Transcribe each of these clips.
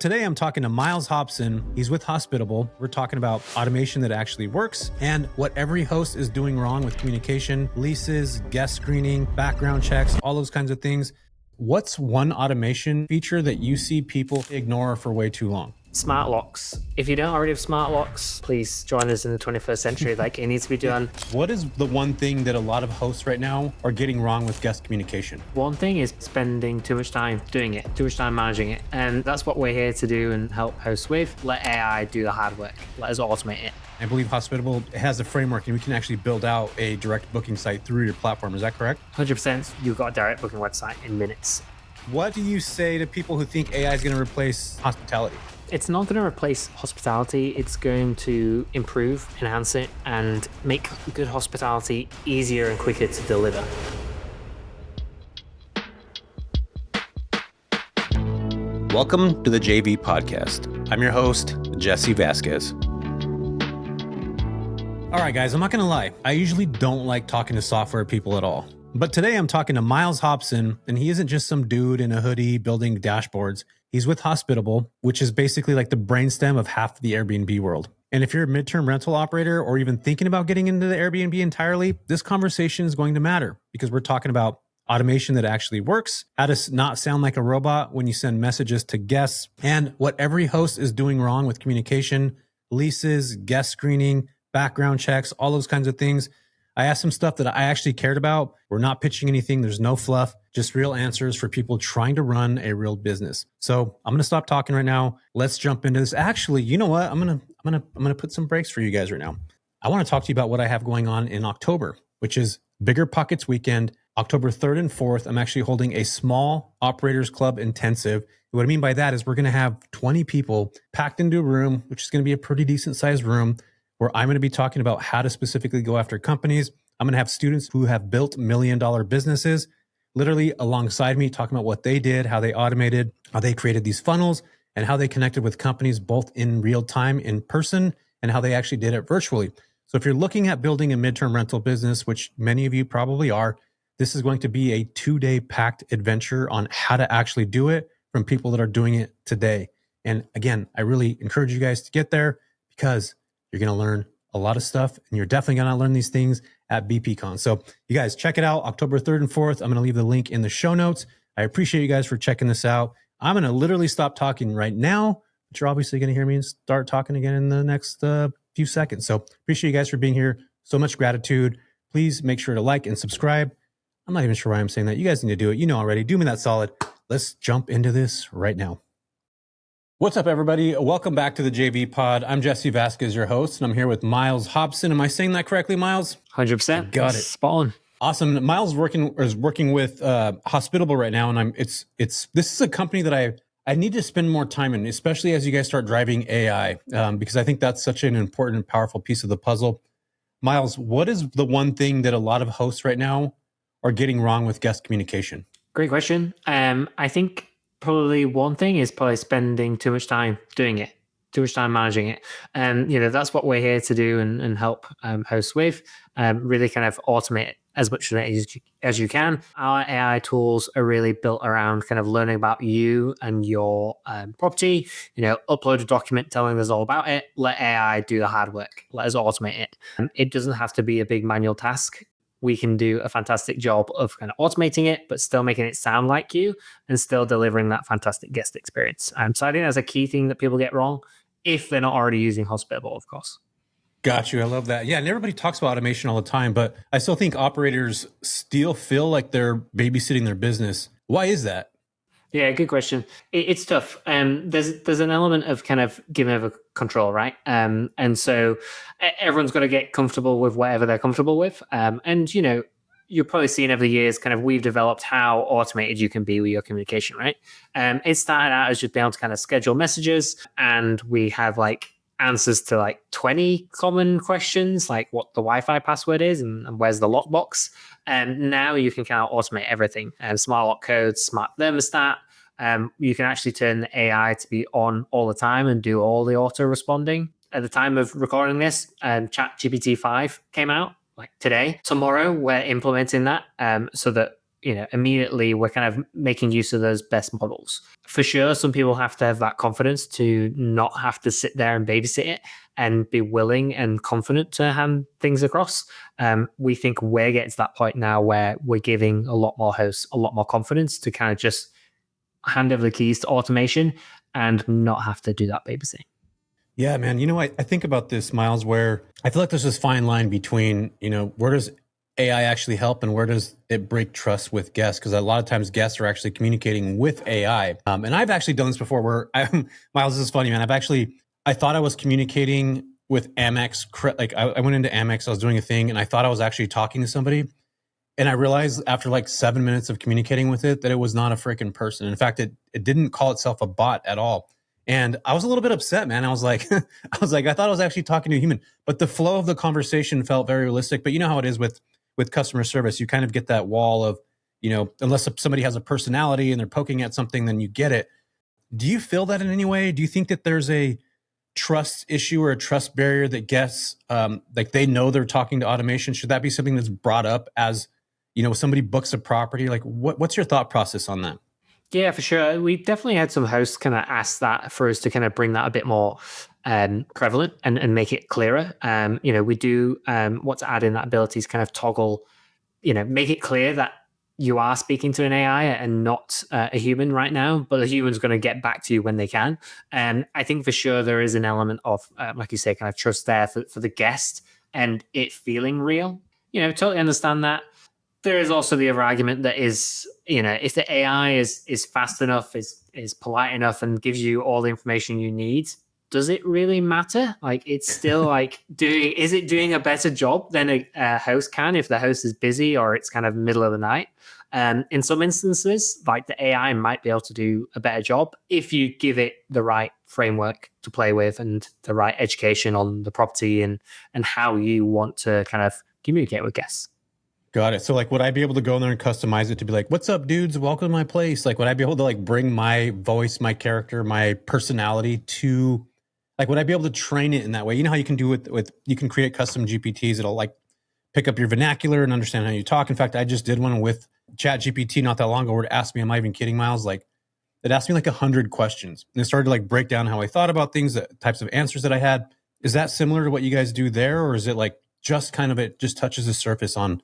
Today, I'm talking to Miles Hobson. He's with Hospitable. We're talking about automation that actually works and what every host is doing wrong with communication, leases, guest screening, background checks, all those kinds of things. What's one automation feature that you see people ignore for way too long? Smart locks. If you don't already have smart locks, please join us in the 21st century. It needs to be done. What is the one thing that a lot of hosts right now are getting wrong with guest communication? One thing is spending too much time doing it, too much time managing it. And that's what we're here to do and help hosts with. Let AI do the hard work. Let us automate it. I believe Hospitable has a framework and we can actually build out a direct booking site through your platform. Is that correct? 100%. You've got a direct booking website in minutes. What do you say to people who think AI is going to replace hospitality? It's not going to replace hospitality. It's going to improve, enhance it, and make good hospitality easier and quicker to deliver. Welcome to the JV Podcast. I'm your host, Jesse Vasquez. All right, guys, I'm not going to lie. I usually don't like talking to software people at all. But today I'm talking to Miles Hobson, and he isn't just some dude in a hoodie building dashboards. He's with Hospitable, which is basically like the brainstem of half the Airbnb world. And if you're a midterm rental operator or even thinking about getting into the Airbnb entirely, this conversation is going to matter because we're talking about automation that actually works, how to not sound like a robot when you send messages to guests, and what every host is doing wrong with communication, leases, guest screening, background checks, all those kinds of things. I asked some stuff that I actually cared about. We're not pitching anything. There's no fluff, just real answers for people trying to run a real business. So I'm going to stop talking right now. Let's jump into this. Actually, you know what? I'm going to put some breaks for you guys right now. I want to talk to you about what I have going on in October, which is Bigger Pockets Weekend, October 3rd and 4th. I'm actually holding a small operators club intensive. What I mean by that is we're going to have 20 people packed into a room, which is going to be a pretty decent sized room, where I'm going to be talking about how to specifically go after companies. I'm going to have students who have built $1 million businesses literally alongside me, talking about what they did, how they automated, how they created these funnels, and how they connected with companies both in real time, in person, and how they actually did it virtually. So if you're looking at building a midterm rental business, which many of you probably are, this is going to be a 2-day packed adventure on how to actually do it from people that are doing it today. And again, I really encourage you guys to get there because you're going to learn a lot of stuff, and you're definitely going to learn these things at BPCon. So you guys check it out, October 3rd and 4th. I'm going to leave the link in the show notes. I appreciate you guys for checking this out. I'm going to literally stop talking right now, but you're obviously going to hear me start talking again in the next few seconds. So appreciate you guys for being here. So much gratitude. Please make sure to like and subscribe. I'm not even sure why I'm saying that. You guys need to do it. You know already. Do me that solid. Let's jump into this right now. What's up, everybody? Welcome back to the JV Pod. I'm Jesse Vasquez, your host, and I'm here with Miles Hobson. Am I saying that correctly, Miles? 100%. Got it. Spot on. Awesome. Miles is working with Hospitable right now, and this is a company that I need to spend more time in, especially as you guys start driving AI, because I think that's such an important and powerful piece of the puzzle. Miles, what is the one thing that a lot of hosts right now are getting wrong with guest communication? Great question. I think probably one thing is spending too much time doing it, too much time managing it. And, that's what we're here to do and help hosts with, really kind of automate it as much of it as you can. Our AI tools are really built around kind of learning about you and your property, upload a document telling us all about it, let AI do the hard work, let us automate it. It doesn't have to be a big manual task. We can do a fantastic job of kind of automating it, but still making it sound like you and still delivering that fantastic guest experience. So I think that's a key thing that people get wrong if they're not already using Hospitable, of course. Got you. I love that. Yeah, and everybody talks about automation all the time, but I still think operators still feel like they're babysitting their business. Why is that? Yeah, good question. It's tough. There's an element of kind of giving over control, right? And so everyone's got to get comfortable with whatever they're comfortable with. And you've probably seen over the years, kind of we've developed how automated you can be with your communication, right? It started out as just being able to kind of schedule messages, and we have answers to 20 common questions, like what the Wi-Fi password is and where's the lockbox. And now you can kind of automate everything. Smart lock codes, smart thermostat. You can actually turn the AI to be on all the time and do all the auto responding. At the time of recording this, ChatGPT 5 came out today. Tomorrow, we're implementing that so that immediately we're kind of making use of those best models. For sure, some people have to have that confidence to not have to sit there and babysit it and be willing and confident to hand things across. We think we're getting to that point now where we're giving a lot more hosts a lot more confidence to kind of just hand over the keys to automation and not have to do that babysitting. Yeah, man. I think about this, Miles, where I feel like there's this fine line between, where does AI actually help and where does it break trust with guests? Because a lot of times guests are actually communicating with AI. And I've actually done this before where Miles, this is funny, man. I thought I was communicating with Amex. Like I went into Amex, I was doing a thing and I thought I was actually talking to somebody. And I realized after like 7 minutes of communicating with it that it was not a freaking person. In fact, it didn't call itself a bot at all. And I was a little bit upset, man. I was like, I thought I was actually talking to a human, but the flow of the conversation felt very realistic. But you know how it is with customer service, you kind of get that wall of, unless somebody has a personality and they're poking at something, then you get it. Do you feel that in any way? Do you think that there's a trust issue or a trust barrier that guests, like they know they're talking to automation? Should that be something that's brought up as, somebody books a property? Like what's your thought process on that? Yeah, for sure. We definitely had some hosts kind of ask that for us to kind of bring that a bit more prevalent and make it clearer. We do want to add in that ability to kind of toggle, make it clear that you are speaking to an AI and not a human right now, but a human's going to get back to you when they can. And I think for sure there is an element of, like you say, kind of trust there for the guest and it feeling real. Totally understand that. There is also the other argument that is, if the AI is fast enough, is polite enough, and gives you all the information you need, does it really matter? Like, it's still like is it doing a better job than a host can if the host is busy or it's kind of middle of the night? In some instances, like the AI might be able to do a better job if you give it the right framework to play with and the right education on the property and how you want to kind of communicate with guests. Got it. So like, would I be able to go in there and customize it to be like, what's up, dudes? Welcome to my place. Like, would I be able to like bring my voice, my character, my personality to, like, would I be able to train it in that way? You know how you can do it with you can create custom GPTs. It'll like pick up your vernacular and understand how you talk. In fact, I just did one with Chat GPT not that long ago where it asked me, am I even kidding, Miles? Like, it asked me like 100 questions and it started to like break down how I thought about things, the types of answers that I had. Is that similar to what you guys do there? Or is it like just kind of, it just touches the surface on,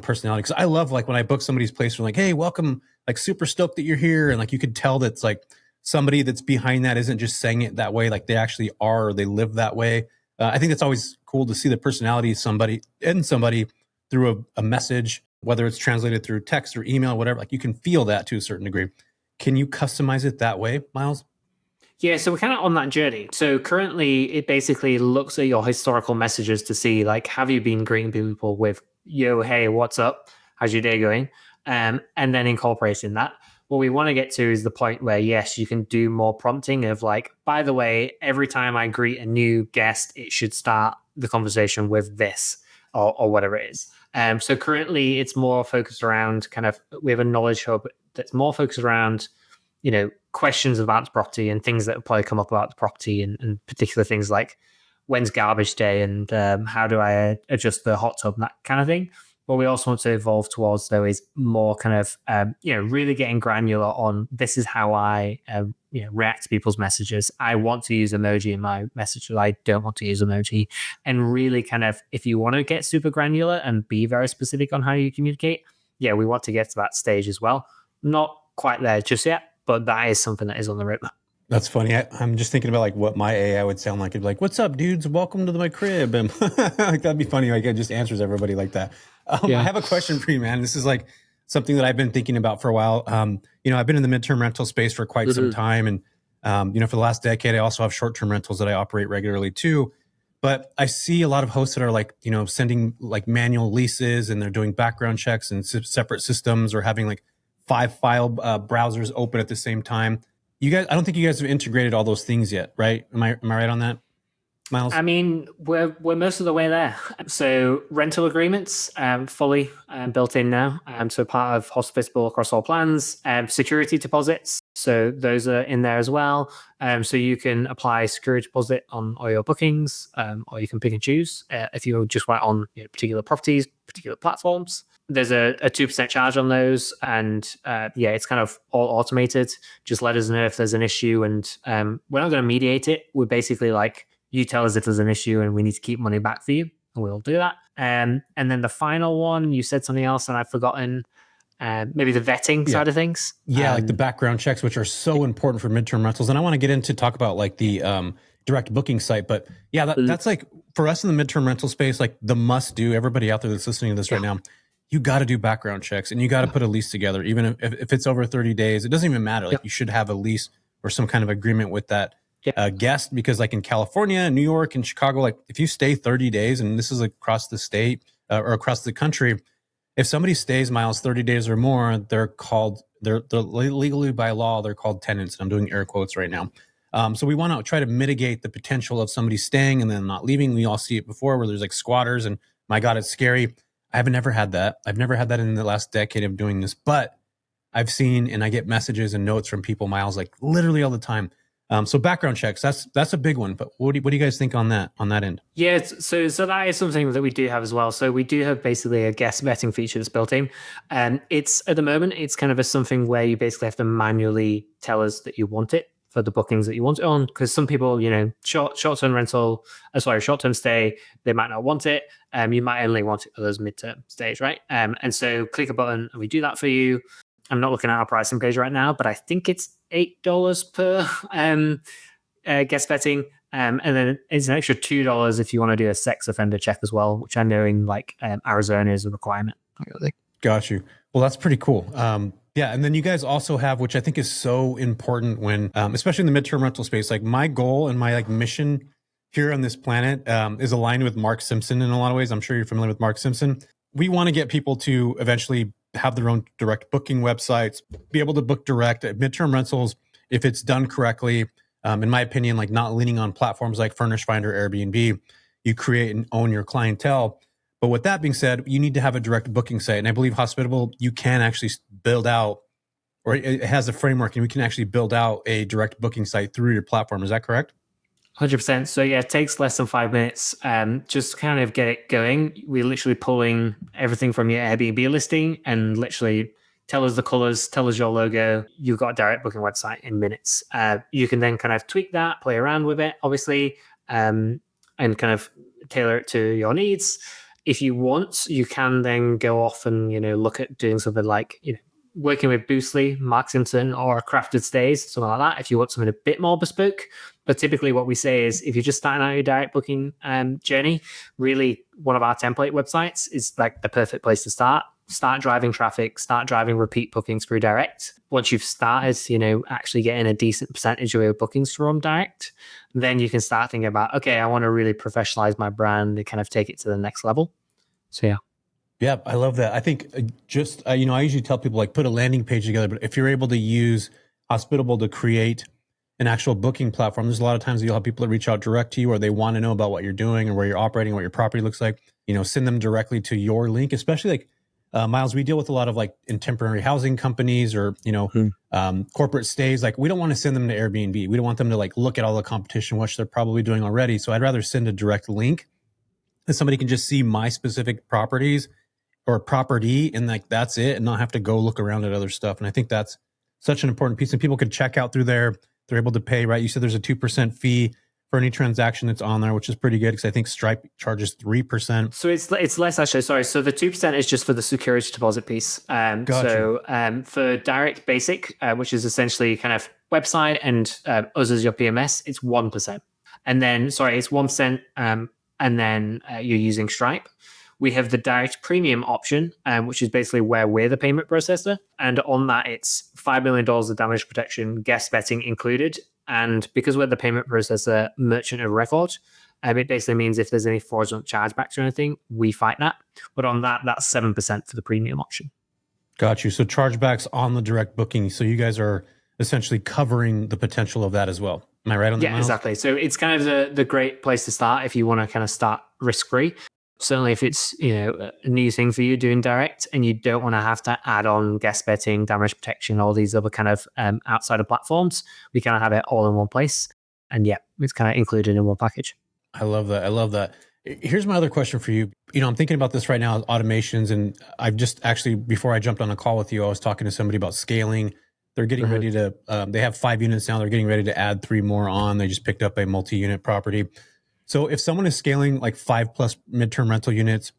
personality? Because I love like when I book somebody's place, we're like, hey, welcome, like super stoked that you're here. And like, you could tell that's like somebody that's behind that isn't just saying it that way. Like they actually are, or they live that way. I think it's always cool to see the personality of somebody through a message, whether it's translated through text or email, whatever. Like you can feel that to a certain degree. Can you customize it that way, Miles? Yeah, so we're kind of on that journey. So currently, it basically looks at your historical messages to see, like, have you been greeting people with, yo, hey, what's up? How's your day going? And then incorporating that. What we want to get to is the point where, yes, you can do more prompting of like, by the way, every time I greet a new guest, it should start the conversation with this or whatever it is. So currently, it's more focused around kind of, we have a knowledge hub that's more focused around, questions about the property and things that will probably come up about the property and particular things like when's garbage day and how do I adjust the hot tub and that kind of thing. What we also want to evolve towards though is more kind of really getting granular on this is how I react to people's messages. I want to use emoji in my messages. I don't want to use emoji, and really kind of if you want to get super granular and be very specific on how you communicate, we want to get to that stage as well. Not quite there just yet, but that is something that is on the roadmap. That's funny. I'm just thinking about like what my AI would sound like. It'd be like, "What's up, dudes? Welcome to my crib." And like that'd be funny. Like it just answers everybody like that. I have a question for you, man. This is like something that I've been thinking about for a while. I've been in the midterm rental space for quite some time, and for the last decade, I also have short-term rentals that I operate regularly too. But I see a lot of hosts that are like, sending like manual leases, and they're doing background checks and separate systems, or having like 5 file browsers open at the same time. You guys, I don't think you guys have integrated all those things yet, right? Am I right on that, Miles? I mean, we're most of the way there. So rental agreements fully built in now. So part of Hospitable across all plans. Security deposits. So those are in there as well. So you can apply security deposit on all your bookings, or you can pick and choose if you just want on particular properties, particular platforms. there's a 2% charge on those, and it's kind of all automated. Just let us know if there's an issue, and we're not going to mediate it. We're basically like, you tell us if there's an issue and we need to keep money back for you, and we'll do that. And then the final one, you said something else and I've forgotten. Maybe the vetting side of things. Yeah, like the background checks, which are so important for midterm rentals. And I want to get into talk about like the direct booking site. But yeah, that's like for us in the midterm rental space, like the must do. Everybody out there that's listening to this right now, you got to do background checks and you got to put a lease together. Even if it's over 30 days, it doesn't even matter. Like you should have a lease or some kind of agreement with that guest, because like in California, New York, and Chicago, like if you stay 30 days, and this is across the state or across the country, if somebody stays, Miles, 30 days or more, they're legally by law, they're called tenants. And I'm doing air quotes right now. So we want to try to mitigate the potential of somebody staying and then not leaving. We all see it before where there's like squatters, and my God, it's scary. I've never had that. I've never had that in the last decade of doing this, but I've seen, and I get messages and notes from people, Miles, like literally all the time. So background checks, that's a big one. But what do you guys think on that end? Yeah, so that is something that we do have as well. So we do have basically a guest vetting feature that's built in. And it's at the moment, it's kind of something where you basically have to manually tell us that you want it for the bookings that you want it on. Because some people, short-term stay, they might not want it. You might only want it for those midterm stays, right? And so click a button and we do that for you. I'm not looking at our pricing page right now, but I think it's $8 per guest vetting. And then it's an extra $2 if you want to do a sex offender check as well, which I know in like Arizona is a requirement. Got you. Well, that's pretty cool. Yeah. And then you guys also have, which I think is so important when, especially in the midterm rental space, like my goal and my like mission here on this planet is aligned with Mark Simpson in a lot of ways. I'm sure you're familiar with Mark Simpson. We want to get people to eventually have their own direct booking websites, be able to book direct at midterm rentals if it's done correctly. In my opinion, like not leaning on platforms like Furnish Finder, Airbnb, you create and own your clientele. But with that being said, you need to have a direct booking site. And I believe Hospitable, you can actually build out, or it has a framework, and we can actually build out a direct booking site through your platform. Is that correct? 100%. So yeah, it takes less than 5 minutes. Just kind of get it going. We're literally pulling everything from your Airbnb listing and literally tell us the colors, tell us your logo. You've got a direct booking website in minutes. You can then kind of tweak that, play around with it, obviously, and kind of tailor it to your needs. If you want, you can then go off and, look at doing something like, working with Boostly, Mark Simpson, or Crafted Stays, something like that, if you want something a bit more bespoke. But typically what we say is if you're just starting out your direct booking journey, really one of our template websites is like the perfect place to start. Start driving traffic, start driving repeat bookings through direct. Once you've started, actually getting a decent percentage of your bookings from direct, then you can start thinking about, okay, I want to really professionalize my brand and kind of take it to the next level. So yeah. Yeah, I love that. I think I usually tell people like put a landing page together, but if you're able to use Hospitable to create an actual booking platform, there's a lot of times that you'll have people that reach out direct to you, or they want to know about what you're doing and where you're operating, what your property looks like, send them directly to your link, especially like Miles, we deal with a lot of like in temporary housing companies or, corporate stays. Like we don't want to send them to Airbnb. We don't want them to like look at all the competition, which they're probably doing already. So I'd rather send a direct link that somebody can just see my specific properties or property and like that's it, and not have to go look around at other stuff. And I think that's such an important piece. And people could check out through there. They're able to pay, right? You said there's a 2% fee for any transaction that's on there, which is pretty good because I think Stripe charges 3%. So it's less actually. Sorry. So the 2% is just for the security deposit piece. Gotcha. So for direct basic, which is essentially kind of website and us as your PMS, it's 1%. And then it's 1%. And then you're using Stripe. We have the direct premium option, which is basically where we're the payment processor. And on that, it's $5 million of damage protection, guest vetting included. And because we're the payment processor, merchant of record, it basically means if there's any fraudulent chargebacks or anything, we fight that. But on that, that's 7% for the premium option. Got you. So chargebacks on the direct booking. So you guys are essentially covering the potential of that as well. Am I right on that? Yeah, Miles? Exactly. So it's kind of the great place to start if you want to kind of start risk-free. Certainly if it's a new thing for you doing direct and you don't want to have to add on guest betting, damage protection, all these other kind of outside of platforms, we kind of have it all in one place. And yeah, it's kind of included in one package. I love that. Here's my other question for you. I'm thinking about this right now, automations, and I've just actually, before I jumped on a call with you, I was talking to somebody about scaling. They're getting Mhm. ready to, they have 5 units now. They're getting ready to add 3 more on. They just picked up a multi-unit property. So if someone is scaling like 5+ midterm rental units,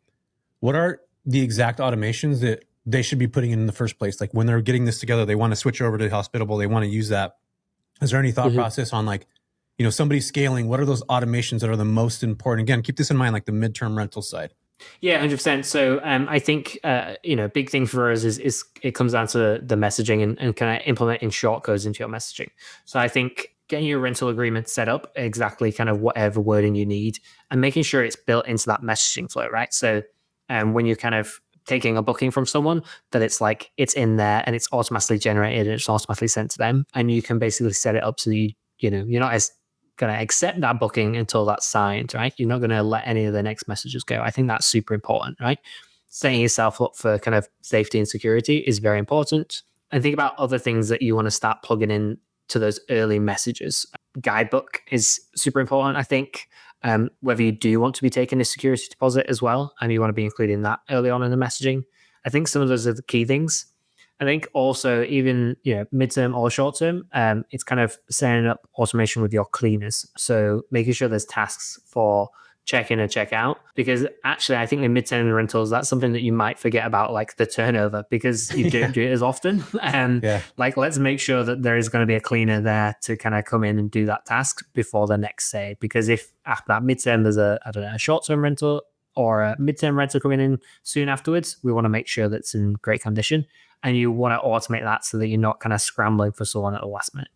what are the exact automations that they should be putting in the first place? Like when they're getting this together, they want to switch over to Hospitable. They want to use that. Is there any thought Mhm. process on like, somebody scaling? What are those automations that are the most important? Again, keep this in mind, like the midterm rental side. Yeah, 100%. So I think big thing for us is it comes down to the messaging and kind of implementing shortcodes into your messaging. So I think getting your rental agreement set up exactly kind of whatever wording you need and making sure it's built into that messaging flow, right? So when you're kind of taking a booking from someone, that it's like it's in there and it's automatically generated and it's automatically sent to them, and you can basically set it up so you're not as going to accept that booking until that's signed, right? You're not going to let any of the next messages go. I think that's super important, right? Setting yourself up for kind of safety and security is very important. And think about other things that you want to start plugging in to those early messages. Guidebook is super important, I think. Whether you do want to be taking a security deposit as well, and you want to be including that early on in the messaging. I think some of those are the key things. I think also even midterm or short term, it's kind of setting up automation with your cleaners. So making sure there's tasks for check in and check out, because actually I think in midterm rentals that's something that you might forget about, like the turnover, because you don't do it as often. And Yeah. like let's make sure that there is going to be a cleaner there to kind of come in and do that task before the next stay. Because if after that midterm there's a short term rental or a midterm rental coming in soon afterwards, we want to make sure that's in great condition. And you want to automate that so that you're not kind of scrambling for someone at the last minute.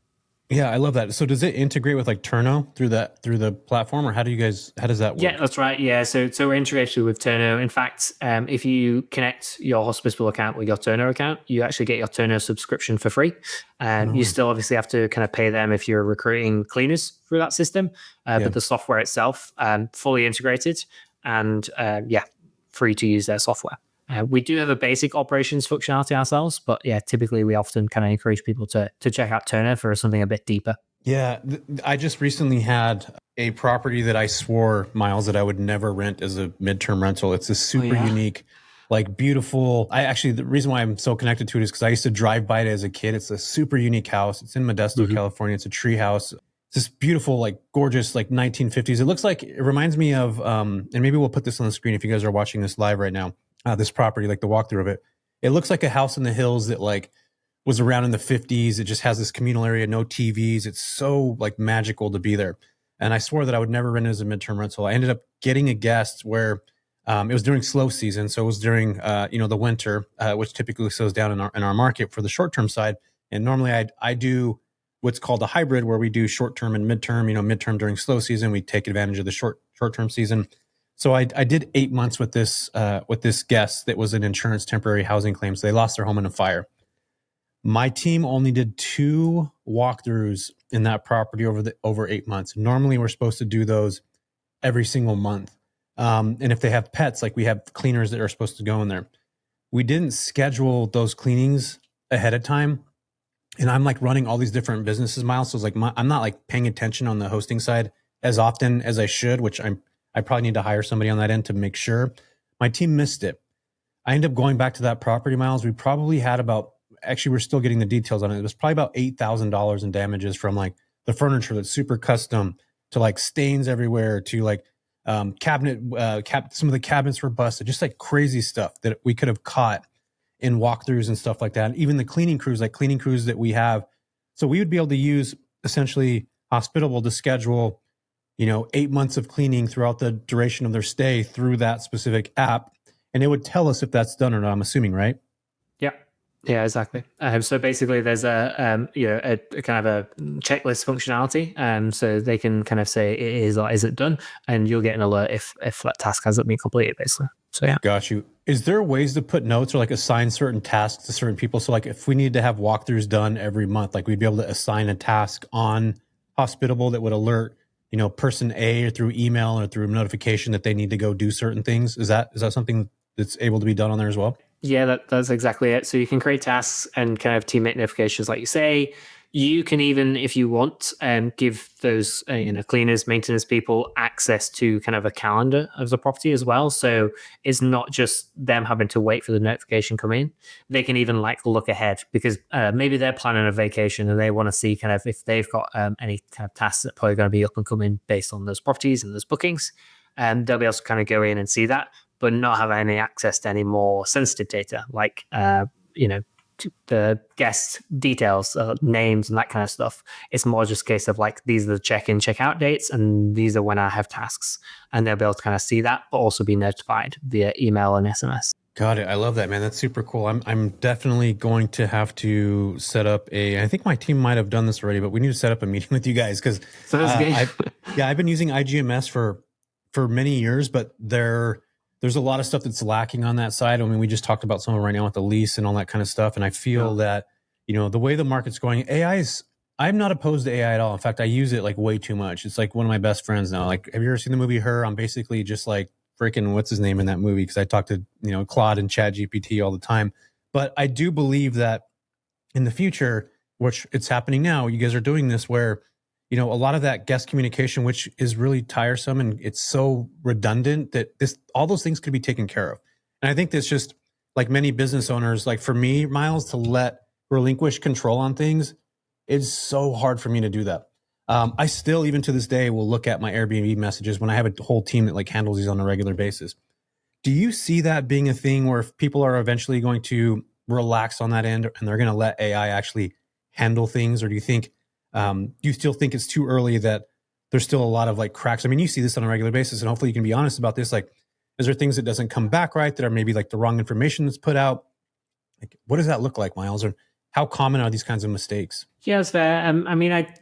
Yeah, I love that. So does it integrate with like Turno through the platform, or how does that Yeah, work? that's right. Yeah, so we're integrated with Turno. In fact, if you connect your Hospitable account with your Turno account, you actually get your Turno subscription for free. No You way. still obviously have to kind of pay them if you're recruiting cleaners through that system, Yeah. but the software itself fully integrated and free to use their software. We do have a basic operations functionality ourselves, but yeah, typically we often kind of encourage people to check out Turner for something a bit deeper. Yeah, I just recently had a property that I swore, Miles, that I would never rent as a midterm rental. It's a super unique, like beautiful. The reason why I'm so connected to it is because I used to drive by it as a kid. It's a super unique house. It's in Modesto, Mhm. California. It's a tree house. It's this beautiful, like gorgeous, like 1950s. It reminds me of, and maybe we'll put this on the screen if you guys are watching this live right now. This property, like the walkthrough of it. It looks like a house in the hills that like was around in the 50s. It just has this communal area, no TVs. It's so like magical to be there. And I swore that I would never rent it as a midterm rental. I ended up getting a guest where it was during slow season. So it was during, the winter, which typically slows down in our market for the short term side. And normally I do what's called a hybrid where we do short term and midterm, midterm during slow season. We take advantage of the short term season. So I did 8 months with this guest that was an insurance temporary housing claim. So they lost their home in a fire. My team only did 2 walkthroughs in that property over 8 months. Normally, we're supposed to do those every single month. And if they have pets, like we have cleaners that are supposed to go in there. We didn't schedule those cleanings ahead of time. And I'm like running all these different businesses, Miles. So it's like I'm not like paying attention on the hosting side as often as I should, which I probably need to hire somebody on that end to make sure. My team missed it. I ended up going back to that property, Miles. We probably had we're still getting the details on it. It was probably about $8,000 in damages from like the furniture that's super custom to like stains everywhere to like some of the cabinets were busted, just like crazy stuff that we could have caught in walkthroughs and stuff like that. And even the cleaning crews that we have. So we would be able to use essentially Hospitable to schedule, 8 months of cleaning throughout the duration of their stay through that specific app. And it would tell us if that's done or not, I'm assuming, right? Yeah. Yeah, exactly. So basically, there's a kind of a checklist functionality, so they can kind of say it is or is it done, and you'll get an alert if that task hasn't been completed, basically. So yeah. Got you. Is there ways to put notes or like assign certain tasks to certain people? So like if we need to have walkthroughs done every month, like we'd be able to assign a task on Hospitable that would alert, person A or through email or through notification that they need to go do certain things. Is that something that's able to be done on there as well? Yeah, that's exactly it. So you can create tasks and kind of teammate notifications, like you say. You can even, if you want, give those cleaners, maintenance people access to kind of a calendar of the property as well. So it's not just them having to wait for the notification come in. They can even like look ahead because maybe they're planning a vacation and they want to see kind of if they've got any kind of tasks that are probably going to be up and coming based on those properties and those bookings. And they'll be able to kind of go in and see that, but not have any access to any more sensitive data like you know the guest details, names, and that kind of stuff. It's more just a case of like, these are the check-in, check-out dates, and these are when I have tasks. And they'll be able to kind of see that, but also be notified via email and SMS. Got it. I love that, man. That's super cool. I'm definitely going to have to set up I think my team might have done this already, but we need to set up a meeting with you guys because I've been using IGMS for many years, but there's a lot of stuff that's lacking on that side. I mean, we just talked about some of it right now with the lease and all that kind of stuff. And I feel that, the way the market's going, I'm not opposed to AI at all. In fact, I use it like way too much. It's like one of my best friends now. Like, have you ever seen the movie Her? I'm basically just like freaking, what's his name in that movie? Because I talk to, Claude and Chat GPT all the time. But I do believe that in the future, which it's happening now, you guys are doing this where, a lot of that guest communication, which is really tiresome and it's so redundant that all those things could be taken care of. And I think that's just like many business owners, like for me, Miles, to relinquish control on things, it's so hard for me to do that. I still, even to this day, will look at my Airbnb messages when I have a whole team that like handles these on a regular basis. Do you see that being a thing where if people are eventually going to relax on that end and they're going to let AI actually handle things? Or do you still think it's too early, that there's still a lot of like cracks? I mean, you see this on a regular basis, and hopefully you can be honest about this. Like, is there things that doesn't come back right, that are maybe like the wrong information that's put out? Like, what does that look like, Miles? Or how common are these kinds of mistakes? Yeah, it's fair. I mean, I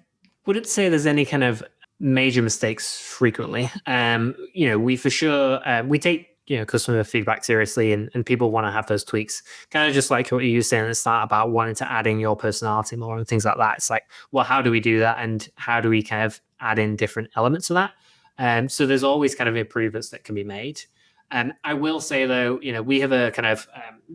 wouldn't say there's any kind of major mistakes frequently. We for sure, we take, customer feedback seriously, and people want to have those tweaks. Kind of just like what you were saying at the start about wanting to add in your personality more and things like that. It's like, well, how do we do that? And how do we kind of add in different elements of that? So there's always kind of improvements that can be made. I will say though, we have a kind of,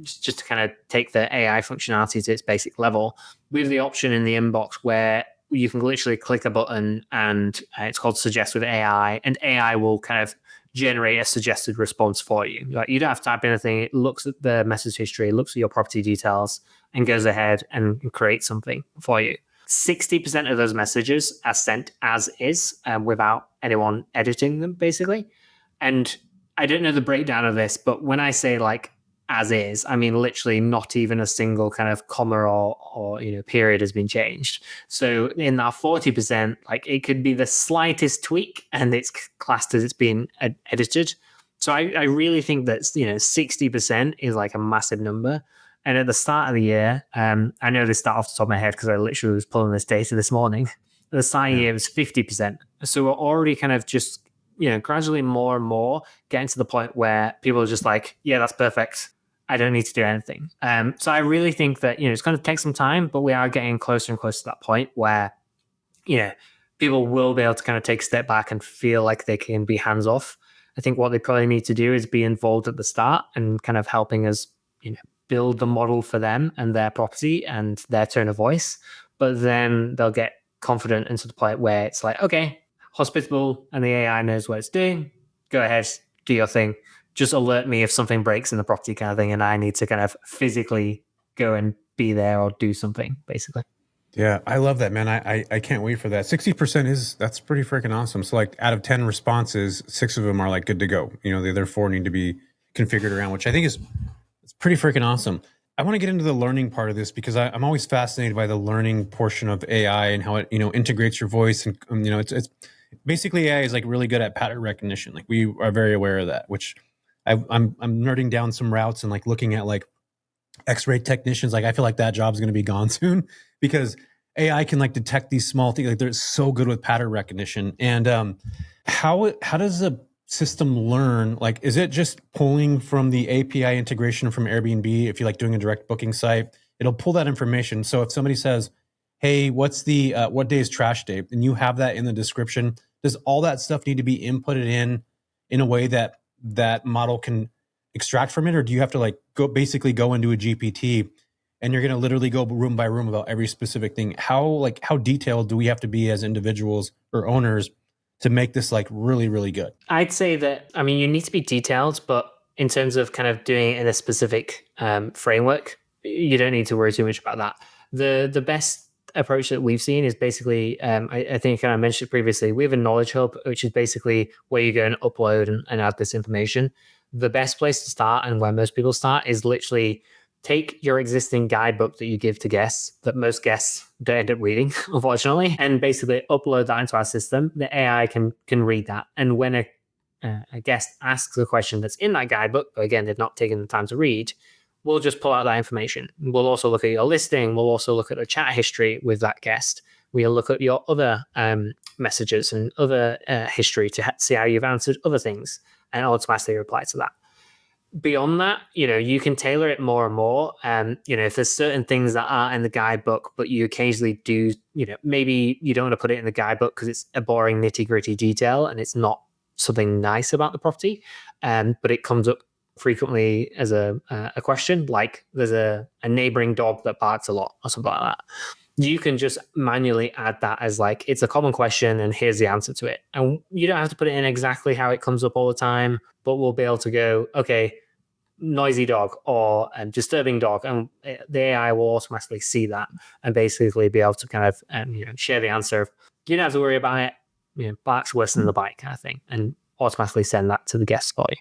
just to kind of take the AI functionality to its basic level, we have the option in the inbox where you can literally click a button and it's called Suggest with AI, and AI will kind of generate a suggested response for you. Like, you don't have to type anything. It looks at the message history, looks at your property details, and goes ahead and creates something for you. 60% of those messages are sent as is, without anyone editing them, basically. And I don't know the breakdown of this, but when I say like as is, I mean literally not even a single kind of comma or period has been changed. So in that 40%, like, it could be the slightest tweak and it's classed as it's been edited. So I really think that 60% is like a massive number. And at the start of the year, I know this start off the top of my head because I literally was pulling this data this morning. At the start of the year, it was 50%. So we're already kind of just gradually more and more getting to the point where people are just like, yeah, that's perfect. I don't need to do anything. So I really think that, it's going to take some time, but we are getting closer and closer to that point where, people will be able to kind of take a step back and feel like they can be hands off. I think what they probably need to do is be involved at the start and kind of helping us, build the model for them and their property and their tone of voice. But then they'll get confident into the point where it's like, okay, Hospitable and the AI knows what it's doing. Go ahead, do your thing. Just alert me if something breaks in the property, kind of thing, and I need to kind of physically go and be there or do something, basically. Yeah, I love that, man. I can't wait for that. 60% that's pretty freaking awesome. So like out of 10 responses, 6 of them are like good to go. The other 4 need to be configured around, which I think it's pretty freaking awesome. I want to get into the learning part of this because I'm always fascinated by the learning portion of AI and how it, integrates your voice. And, it's basically AI is like really good at pattern recognition. Like, we are very aware of that, which I'm nerding down some routes and like looking at like X-ray technicians. Like, I feel like that job's going to be gone soon because AI can like detect these small things. Like, they're so good with pattern recognition. And how does the system learn? Like, is it just pulling from the API integration from Airbnb? If you're like doing a direct booking site, it'll pull that information. So if somebody says, hey, what's the what day is trash day, and you have that in the description, does all that stuff need to be inputted in a way that model can extract from it? Or do you have to like go into a GPT and you're going to literally go room by room about every specific thing. How detailed do we have to be as individuals or owners to make this like really, really good? I'd say that, I mean, you need to be detailed, but in terms of kind of doing it in a specific framework, you don't need to worry too much about that. The best approach that we've seen is basically, I think I kind of mentioned it previously, we have a knowledge hub, which is basically where you go and upload and add this information. The best place to start, and where most people start, is literally take your existing guidebook that you give to guests that most guests don't end up reading, unfortunately, and basically upload that into our system. The AI can read that. And when a guest asks a question that's in that guidebook, but again, they've not taken the time to read, we'll just pull out that information. We'll also look at your listing. We'll also look at the chat history with that guest. We'll look at your other messages and other history to see how you've answered other things and automatically reply to that. Beyond that, you can tailor it more and more. If there's certain things that are in the guidebook, but you occasionally do, maybe you don't want to put it in the guidebook because it's a boring nitty gritty detail and it's not something nice about the property. But it comes up frequently as a question, like there's a neighboring dog that barks a lot or something like that. You can just manually add that as like, it's a common question and here's the answer to it. And you don't have to put it in exactly how it comes up all the time, but we'll be able to go, okay, noisy dog or disturbing dog. And the AI will automatically see that and basically be able to kind of share the answer. You don't have to worry about it. Bark's worse than the bite kind of thing, and automatically send that to the guest for you.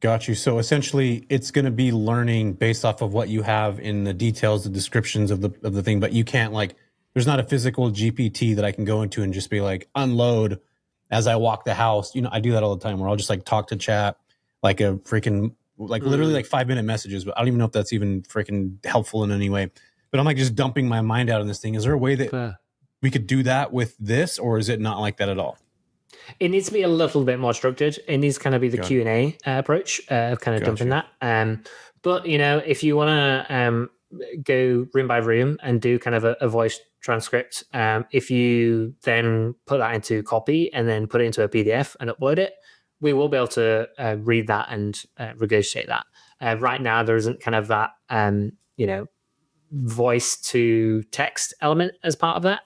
Got you. So essentially, it's going to be learning based off of what you have in the details, the descriptions of the thing. But you can't there's not a physical GPT that I can go into and just be like unload as I walk the house. I do that all the time where I'll just talk to chat like a freaking literally 5-minute messages. But I don't even know if that's even freaking helpful in any way. But I'm just dumping my mind out on this thing. Is there a way that we could do that with this, or is it not like that at all? It needs to be a little bit more structured. It needs to kind of be the Q&A approach of kind of dumping that. But, if you want to go room by room and do kind of a voice transcript, if you then put that into copy and then put it into a PDF and upload it, we will be able to read that and regurgitate that. Right now, there isn't kind of that, voice to text element as part of that.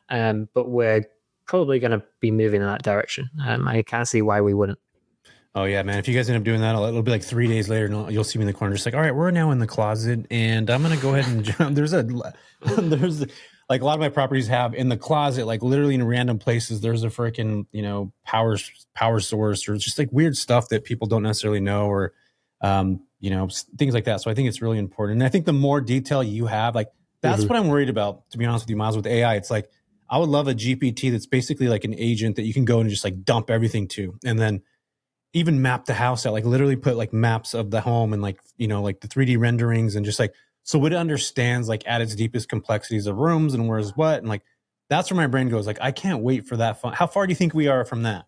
But we're probably going to be moving in that direction. I can't see why we wouldn't. Oh yeah, man. If you guys end up doing that, it'll be 3 days later and you'll see me in the corner just all right, we're now in the closet and I'm going to go ahead and jump. There's a lot of my properties have in the closet, literally in random places, there's a freaking, power source or just weird stuff that people don't necessarily know or, things like that. So I think it's really important. And I think the more detail you have, that's what I'm worried about, to be honest with you, Miles, with AI. It's I would love a GPT that's basically an agent that you can go and just dump everything to, and then even map the house out, literally put maps of the home and the 3D renderings and just so it understands at its deepest complexities of rooms and where's what. And that's where my brain goes. I can't wait for that. How far do you think we are from that?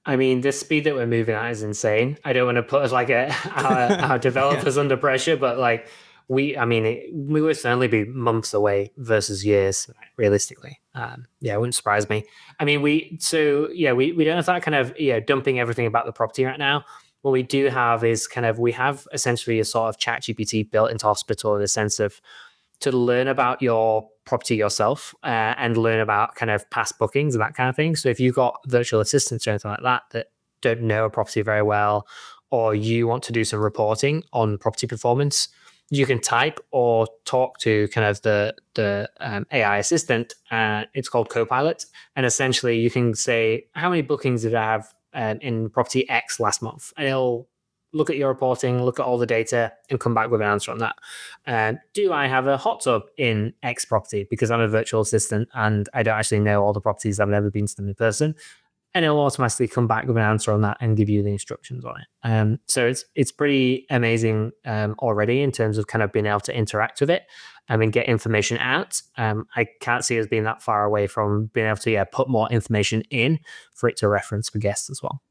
I mean, the speed that we're moving at is insane. I don't want to put our developers under pressure, but we would certainly be months away versus years, realistically. It wouldn't surprise me. I mean, we don't have that kind of dumping everything about the property right now. What we do have is we have essentially a sort of chat GPT built into Hospitable in the sense of to learn about your property yourself and learn about kind of past bookings and that kind of thing. So if you've got virtual assistants or anything like that don't know a property very well, or you want to do some reporting on property performance, you can type or talk to kind of the AI assistant. It's called Copilot. And essentially you can say, how many bookings did I have in property X last month? And it'll look at your reporting, look at all the data, and come back with an answer on that. Do I have a hot tub in X property? Because I'm a virtual assistant and I don't actually know all the properties. I've never been to them in person. And it'll automatically come back with an answer on that and give you the instructions on it. So it's pretty amazing already in terms of kind of being able to interact with it and get information out. I can't see us being that far away from being able to put more information in for it to reference for guests as well.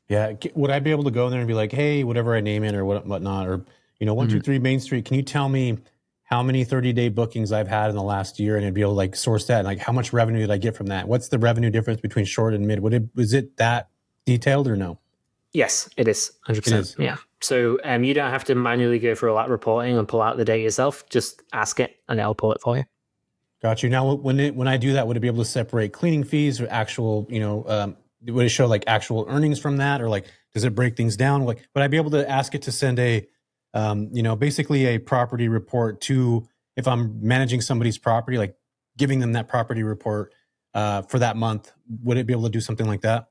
Yeah. Would I be able to go in there and be like, hey, whatever I name it or whatnot, or 123 Main Street, can you tell me how many 30-day bookings I've had in the last year, and I'd be able to source that. And how much revenue did I get from that? What's the revenue difference between short and mid? Was it that detailed or no? Yes, it is 100%. It is. Yeah. So you don't have to manually go through all that reporting and pull out the data yourself. Just ask it and it'll pull it for you. Got you. Now, when I do that, would it be able to separate cleaning fees or actual, would it show like actual earnings from that, or like does it break things down? Like, would I be able to ask it to send a, basically a property report to, if I'm managing somebody's property, like giving them that property report for that month? Would it be able to do something like that?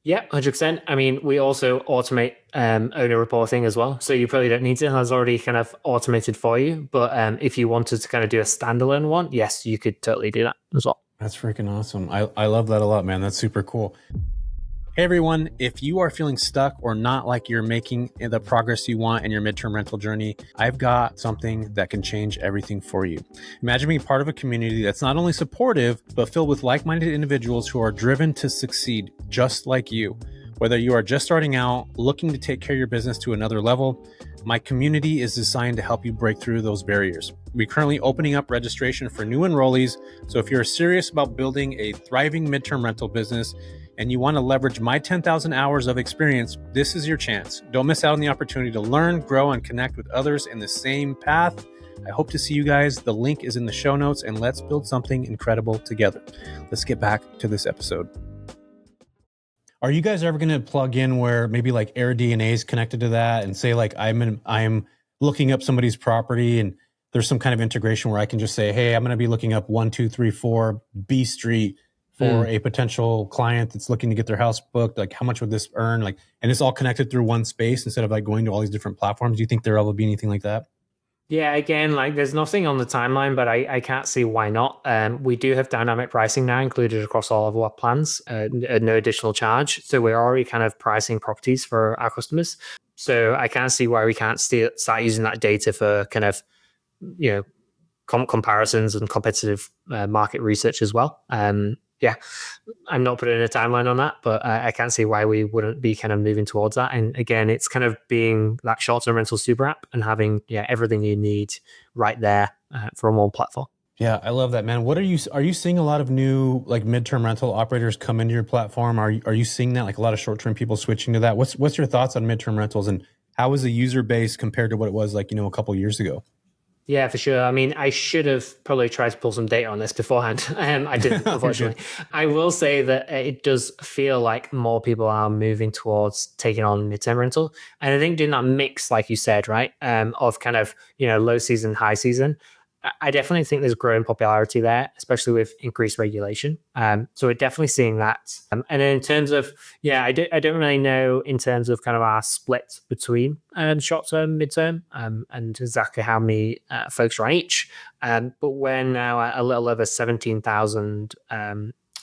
Yeah, 100%. I mean, we also automate owner reporting as well. So you probably don't need to. That's already kind of automated for you. But if you wanted to kind of do a standalone one, yes, you could totally do that as well. That's freaking awesome. I love that a lot, man. That's super cool. Hey everyone, if you are feeling stuck or not like you're making the progress you want in your midterm rental journey, I've got something that can change everything for you. Imagine being part of a community that's not only supportive, but filled with like-minded individuals who are driven to succeed just like you. Whether you are just starting out, looking to take care of your business to another level, my community is designed to help you break through those barriers. We're currently opening up registration for new enrollees, so if you're serious about building a thriving midterm rental business, and you want to leverage my 10,000 hours of experience, this is your chance. Don't miss out on the opportunity to learn, grow, and connect with others in the same path. I hope to see you guys. The link is in the show notes, and let's build something incredible together. Let's get back to this episode. Are you guys ever going to plug in where maybe like AirDNA is connected to that and say like I'm looking up somebody's property and there's some kind of integration where I can just say, hey, I'm going to be looking up 1234 B Street for a potential client that's looking to get their house booked? Like, how much would this earn? Like, and it's all connected through one space instead of like going to all these different platforms. Do you think there will be anything like that? Yeah, again, like there's nothing on the timeline, but I can't see why not. We do have dynamic pricing now included across all of our plans, at no additional charge. So we're already kind of pricing properties for our customers. So I can't see why we can't start using that data for kind of, comparisons and competitive market research as well. Yeah, I'm not putting a timeline on that, but I can't see why we wouldn't be kind of moving towards that. And again, it's kind of being that short-term rental super app and having everything you need right there from one platform. Yeah, I love that, man. Are you seeing a lot of new like midterm rental operators come into your platform? Are you seeing that, like a lot of short-term people switching to that? What's your thoughts on midterm rentals, and how is the user base compared to what it was like, a couple of years ago? Yeah, for sure. I mean, I should have probably tried to pull some data on this beforehand. I didn't, unfortunately. I will say that it does feel like more people are moving towards taking on midterm rental. And I think doing that mix, like you said, right, of kind of, low season, high season, I definitely think there's growing popularity there, especially with increased regulation. So we're definitely seeing that. And then in terms of, I don't really know in terms of kind of our split between short term, midterm, and exactly how many folks are on each. But we're now at a little over 17,000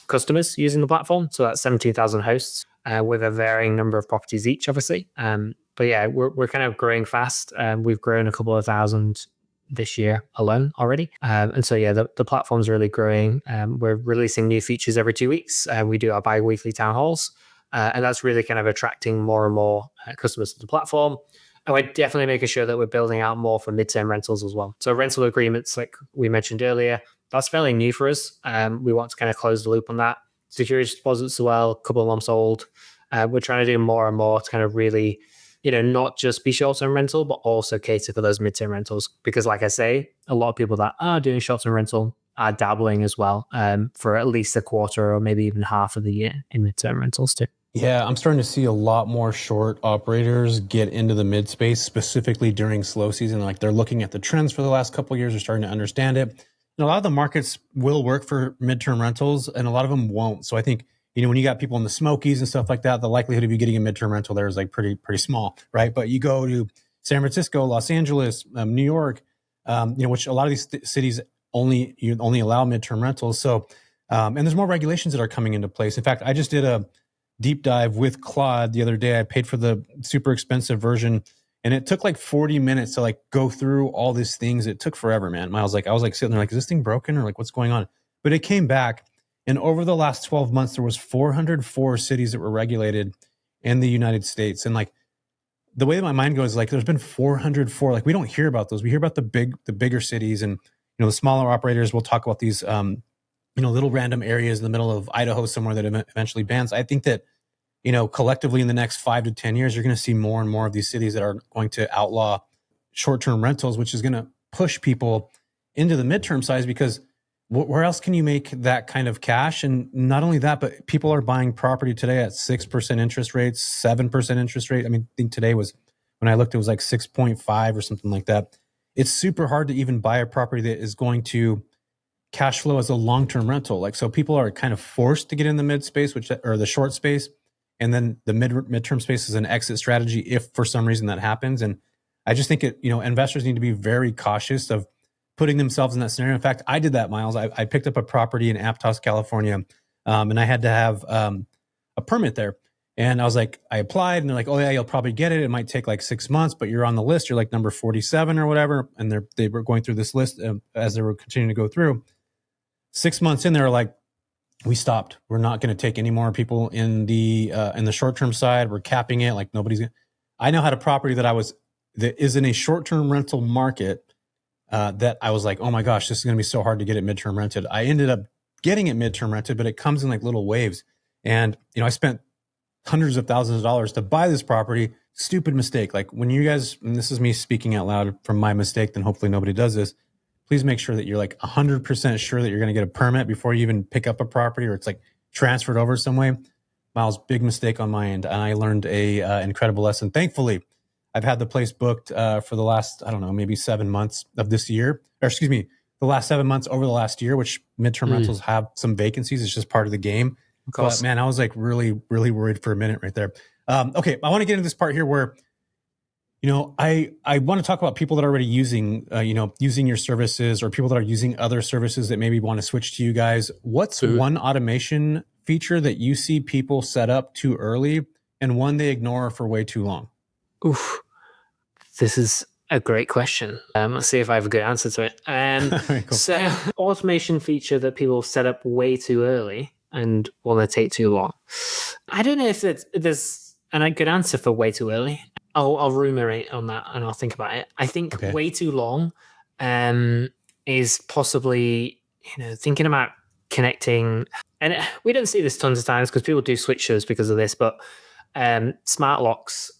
customers using the platform. So that's 17,000 hosts with a varying number of properties each, obviously. But yeah, we're kind of growing fast. We've grown a couple of thousand this year alone already. And so, the platform's really growing. We're releasing new features every 2 weeks. We do our bi-weekly town halls. And that's really kind of attracting more and more customers to the platform. And we're definitely making sure that we're building out more for midterm rentals as well. So rental agreements, like we mentioned earlier, that's fairly new for us. We want to kind of close the loop on that. Security deposits as well, a couple of months old. We're trying to do more and more to kind of really not just be short-term rental, but also cater for those midterm rentals. Because like I say, a lot of people that are doing short-term rental are dabbling as well for at least a quarter or maybe even half of the year in midterm rentals too. Yeah, I'm starting to see a lot more short operators get into the mid space, specifically during slow season. Like they're looking at the trends for the last couple of years, they're starting to understand it. And a lot of the markets will work for midterm rentals and a lot of them won't. So I think, when you got people in the Smokies and stuff like that, the likelihood of you getting a midterm rental there is like pretty small, right? But you go to San Francisco, Los Angeles, New York, which a lot of these cities only allow midterm rentals. So, and there's more regulations that are coming into place. In fact, I just did a deep dive with Claude the other day. I paid for the super expensive version, and it took like 40 minutes to like go through all these things. It took forever, man. I was like sitting there like, is this thing broken or like what's going on? But it came back. And over the last 12 months, there was 404 cities that were regulated in the United States. And like the way that my mind goes, like there's been 404, like we don't hear about those. We hear about the bigger cities and, the smaller operators. We'll talk about these, little random areas in the middle of Idaho somewhere that eventually bans. I think that, collectively in the next 5 to 10 years, you're going to see more and more of these cities that are going to outlaw short-term rentals, which is going to push people into the midterm size, because where else can you make that kind of cash? And not only that, but people are buying property today at 6% interest rates, 7% interest rate. I mean, I think today was, when I looked, it was like 6.5 or something like that. It's super hard to even buy a property that is going to cash flow as a long-term rental. Like, so people are kind of forced to get in the mid space, or the short space. And then the midterm space is an exit strategy if for some reason that happens. And I just think investors need to be very cautious of putting themselves in that scenario. In fact, I did that, Miles. I picked up a property in Aptos, California, and I had to have a permit there. And I was like, I applied, and they're like, oh yeah, you'll probably get it. It might take like 6 months, but you're on the list. You're like number 47 or whatever. And they were going through this list as they were continuing to go through. 6 months in, they were like, we stopped. We're not going to take any more people in the short-term side. We're capping it. Like I now had a property that is in a short-term rental market that I was like, oh my gosh, this is going to be so hard to get it midterm rented. I ended up getting it midterm rented, but it comes in like little waves. And, I spent hundreds of thousands of dollars to buy this property. Stupid mistake. Like when you guys, and this is me speaking out loud from my mistake, then hopefully nobody does this. Please make sure that you're like 100% sure that you're going to get a permit before you even pick up a property, or it's like transferred over some way. Miles, big mistake on my end. And I learned a incredible lesson. Thankfully, I've had the place booked for the last, I don't know, maybe 7 months of this year, or excuse me, the last 7 months over the last year, which midterm rentals have some vacancies. It's just part of the game. Of course. But man, I was like really, really worried for a minute right there. Okay, I want to get into this part here where, I want to talk about people that are already using your services, or people that are using other services that maybe want to switch to you guys. What's one automation feature that you see people set up too early, and one they ignore for way too long? Oof. This is a great question. Let's see if I have a good answer to it. Right, cool. So, automation feature that people set up way too early and will they take too long? I don't know if there's a good answer for way too early. I'll ruminate on that and I'll think about it. I think way too long is possibly, thinking about connecting. And we don't see this tons of times because people do switch shows because of this, but smart locks,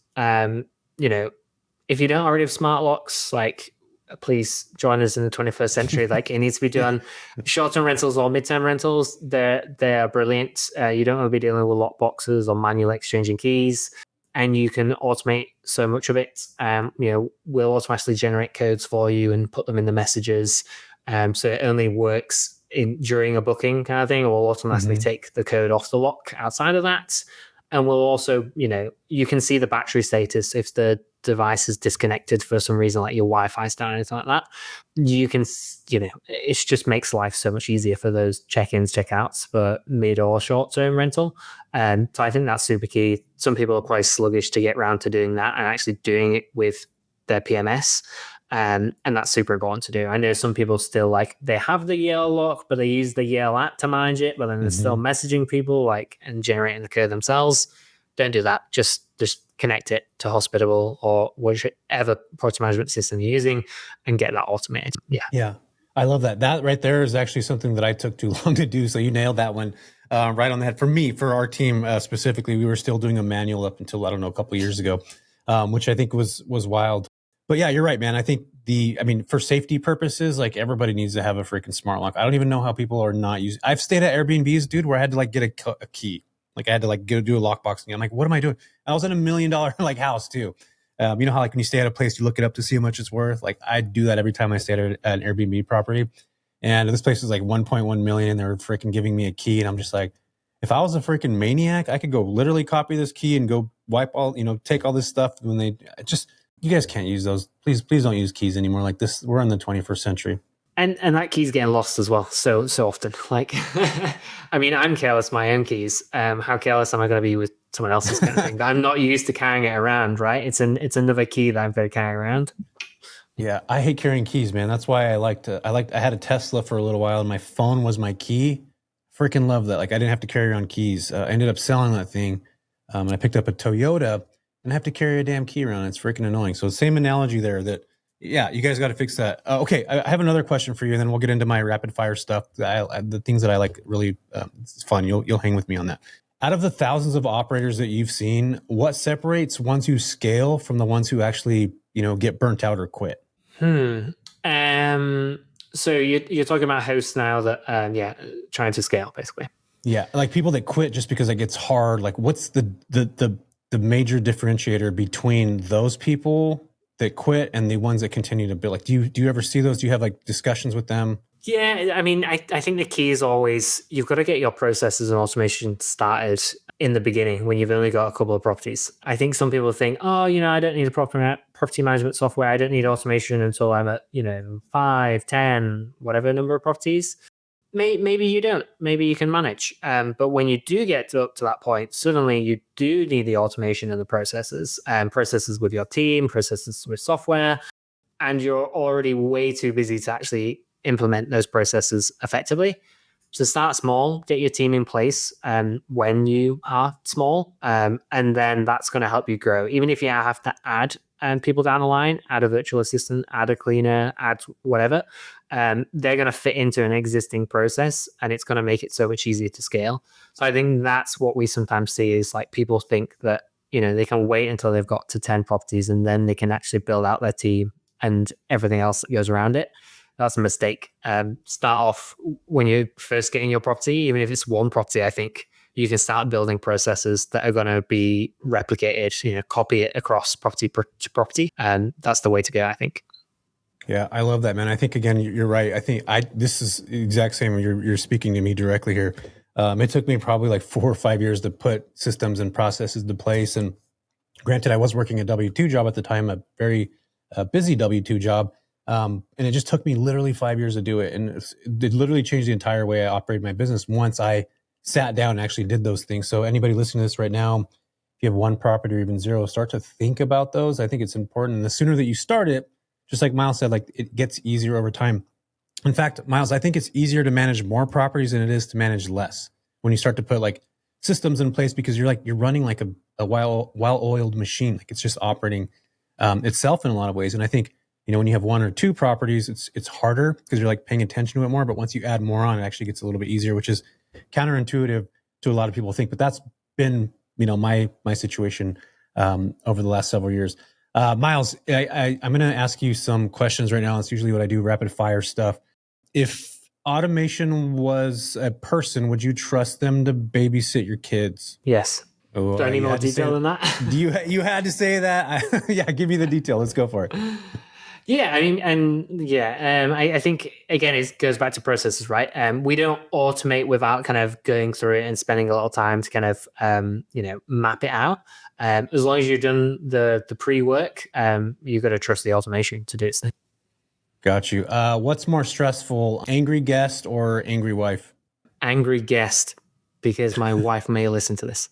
if you don't already have smart locks, like, please join us in the 21st century. Like, it needs to be done. Short-term rentals or mid-term rentals, they're brilliant. You don't want to be dealing with lock boxes or manually exchanging keys, and you can automate so much of it. We'll automatically generate codes for you and put them in the messages. So it only works during a booking kind of thing, or we'll automatically take the code off the lock outside of that. And we'll also, you can see the battery status if the device is disconnected for some reason, like your Wi-Fi's down or anything like that. You can, it just makes life so much easier for those check-ins, check-outs for mid or short-term rental. So I think that's super key. Some people are quite sluggish to get around to doing that and actually doing it with their PMS. And that's super important to do. I know some people still they have the Yale lock, but they use the Yale app to manage it, but then they're still messaging people and generating the code themselves. Don't do that. Just connect it to Hospitable or whichever property management system you're using and get that automated. Yeah. I love that. That right there is actually something that I took too long to do. So you nailed that one right on the head. For our team specifically, we were still doing a manual up until, I don't know, a couple of years ago, which I think was wild. But yeah, you're right, man. I think for safety purposes, like, everybody needs to have a freaking smart lock. I don't even know how people are not using. I've stayed at Airbnbs, dude, where I had to get a key. Like, I had to go do a lockboxing. I'm like, what am I doing? I was in $1 million house too. You know how when you stay at a place, you look it up to see how much it's worth. Like, I do that every time I stay at an Airbnb property. And this place was like 1.1 million. They were freaking giving me a key, and I'm just like, if I was a freaking maniac, I could go literally copy this key and go wipe all, take all this stuff when you guys can't use those. Please don't use keys anymore. Like this, we're in the 21st century. And that key's getting lost as well. So often. Like, I mean, I'm careless with my own keys. How careless am I going to be with someone else's kind of thing? I'm not used to carrying it around, right? It's another key that I'm very carrying around. Yeah, I hate carrying keys, man. That's why I had a Tesla for a little while, and my phone was my key. Freaking love that. Like, I didn't have to carry around keys. I ended up selling that thing, and I picked up a Toyota. And have to carry a damn key around. It's freaking annoying. So same analogy there yeah, you guys got to fix that. Okay, I have another question for you, and then we'll get into my rapid fire stuff. The things that I like really, it's fun. You'll hang with me on that. Out of the thousands of operators that you've seen, what separates ones who scale from the ones who actually, get burnt out or quit? So you're talking about hosts now that, trying to scale basically. Yeah, like people that quit just because it gets hard. Like, what's the major differentiator between those people that quit and the ones that continue to build? Like, do you ever see those? Do you have like discussions with them? Yeah, I mean, I think the key is always you've got to get your processes and automation started in the beginning when you've only got a couple of properties. I think some people think, oh, I don't need a property management software. I don't need automation until I'm at, 5, 10, whatever number of properties. Maybe you don't. Maybe you can manage. But when you do get up to that point, suddenly you do need the automation and the processes, processes with your team, processes with software, and you're already way too busy to actually implement those processes effectively. So start small, get your team in place when you are small, and then that's going to help you grow. Even if you have to add people down the line, add a virtual assistant, add a cleaner, add whatever, they're going to fit into an existing process, and it's going to make it so much easier to scale. So I think that's what we sometimes see is like people think that they can wait until they've got to 10 properties and then they can actually build out their team and everything else that goes around it. That's a mistake. Start off when you're first getting your property, even if it's one property. I think you can start building processes that are going to be replicated, copy it across property to property. And that's the way to go, I think. Yeah, I love that, man. I think, again, you're right. I think this is the exact same. You're speaking to me directly here. It took me probably like 4 or 5 years to put systems and processes into place. And granted, I was working a W-2 job at the time, a very busy W-2 job. And it just took me literally 5 years to do it. And it literally changed the entire way I operated my business once I sat down and actually did those things. So anybody listening to this right now, if you have one property or even zero, start to think about those. I think it's important. And the sooner that you start it, just like Miles said, like it gets easier over time. In fact, Miles, I think it's easier to manage more properties than it is to manage less when you start to put like systems in place, because you're running like a well-oiled machine. Like it's just operating itself in a lot of ways. And I think, when you have 1 or 2 properties, it's harder because you're like paying attention to it more. But once you add more on, it actually gets a little bit easier, which is counterintuitive to a lot of people think. But that's been, my situation over the last several years. Miles, I'm going to ask you some questions right now. It's usually what I do, rapid fire stuff. If automation was a person, would you trust them to babysit your kids? Yes. Oh, do I need more detail than that? You had to say that? Yeah, give me the detail. Let's go for it. Yeah, I mean, I think, again, it goes back to processes, right? We don't automate without kind of going through it and spending a lot of time to kind of, map it out. As long as you've done the pre-work, you've got to trust the automation to do its thing. Got you. What's more stressful, angry guest or angry wife? Angry guest, because my wife may listen to this.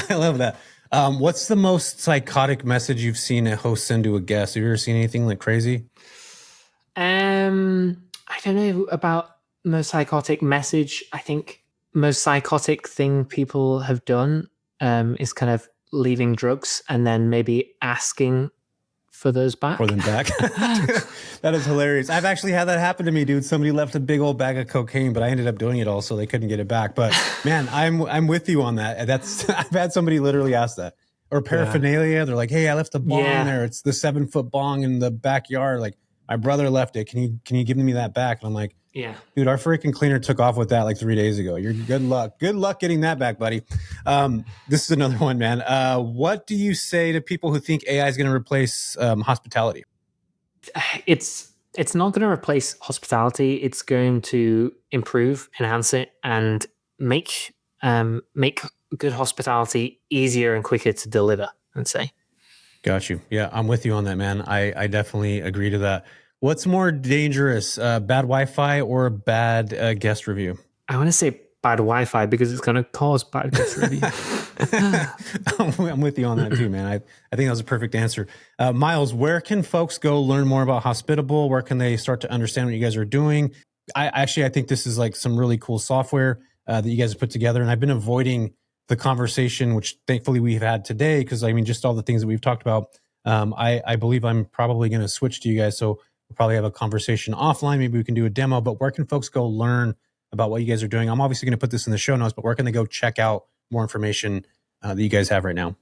I love that. What's the most psychotic message you've seen a host send to a guest? Have you ever seen anything like crazy? I don't know about most psychotic message. I think most psychotic thing people have done is kind of leaving drugs and then maybe asking for those back. For them back. That is hilarious. I've actually had that happen to me, dude. Somebody left a big old bag of cocaine, but I ended up doing it all, so they couldn't get it back. But man, I'm with you on that. I've had somebody literally ask that. Or paraphernalia. Yeah. They're like, hey, I left the bong there. It's the 7-foot bong in the backyard. Like, my brother left it. Can you give me that back? And I'm like, yeah, dude, our freaking cleaner took off with that like 3 days ago. You're good luck. Good luck getting that back, buddy. This is another one, man. What do you say to people who think AI is going to replace hospitality? It's not going to replace hospitality. It's going to improve, enhance it, and make good hospitality easier and quicker to deliver, I'd say. Got you. Yeah, I'm with you on that, man. I definitely agree to that. What's more dangerous, bad Wi-Fi or a bad guest review? I want to say bad Wi-Fi because it's going to cause bad guest review. I'm with you on that too, man. I think that was a perfect answer. Miles, where can folks go learn more about Hospitable? Where can they start to understand what you guys are doing? I think this is like some really cool software that you guys have put together. And I've been avoiding the conversation, which thankfully we've had today, because just all the things that we've talked about. I believe I'm probably going to switch to you guys. So we'll probably have a conversation offline. Maybe we can do a demo, but where can folks go learn about what you guys are doing? I'm obviously going to put this in the show notes, but where can they go check out more information that you guys have right now?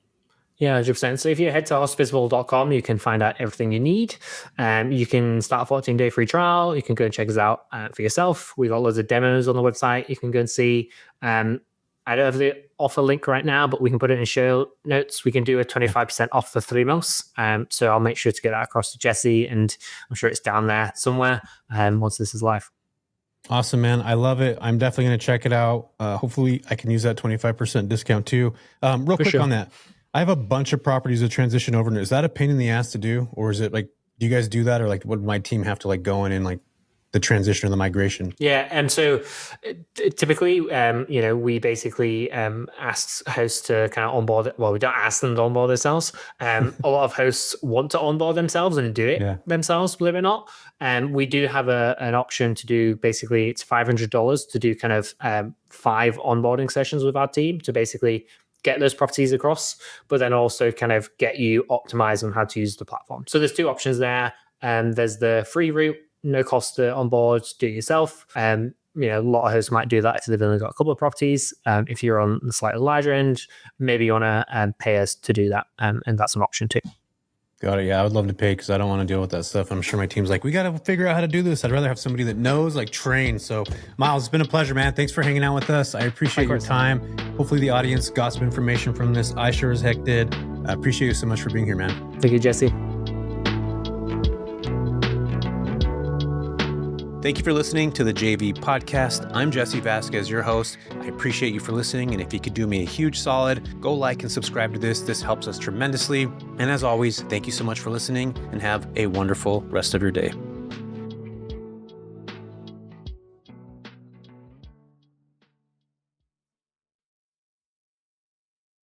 Yeah, 100%. So if you head to hospitable.com, you can find out everything you need. You can start a 14-day free trial. You can go and check us out for yourself. We've got loads of demos on the website you can go and see. I don't have the offer link right now, but we can put it in show notes. We can do a 25% off for 3 months. So I'll make sure to get that across to Jesse, and I'm sure it's down there somewhere once this is live. Awesome, man. I love it. I'm definitely going to check it out. Hopefully I can use that 25% discount too. Real quick on that. I have a bunch of properties to transition over. Is that a pain in the ass to do? Or is it like, do you guys do that? Or like, would my team have to like go in and like the transition or the migration? Yeah, and so typically, we basically ask hosts to kind of onboard. Well, we don't ask them to onboard themselves. A lot of hosts want to onboard themselves and do it themselves, believe it or not. And we do have an option to do. Basically, it's $500 to do kind of 5 onboarding sessions with our team to basically get those properties across, but then also kind of get you optimized on how to use the platform. So there's 2 options there. There's the free route, no cost to onboard, do it yourself. A lot of hosts might do that if they've only got a couple of properties. If you're on the slightly larger end, maybe you want to pay us to do that, and that's an option too. Got it. Yeah, I would love to pay because I don't want to deal with that stuff. I'm sure my team's like, we got to figure out how to do this. I'd rather have somebody that knows, like trained. So Miles, it's been a pleasure, man. Thanks for hanging out with us. I appreciate your time. Hopefully the audience got some information from this. I sure as heck did. I appreciate you so much for being here, man. Thank you, Jesse. Thank you for listening to the JV podcast. I'm Jesse Vasquez, your host. I appreciate you for listening. And if you could do me a huge solid, go like and subscribe to this. This helps us tremendously. And as always, thank you so much for listening and have a wonderful rest of your day.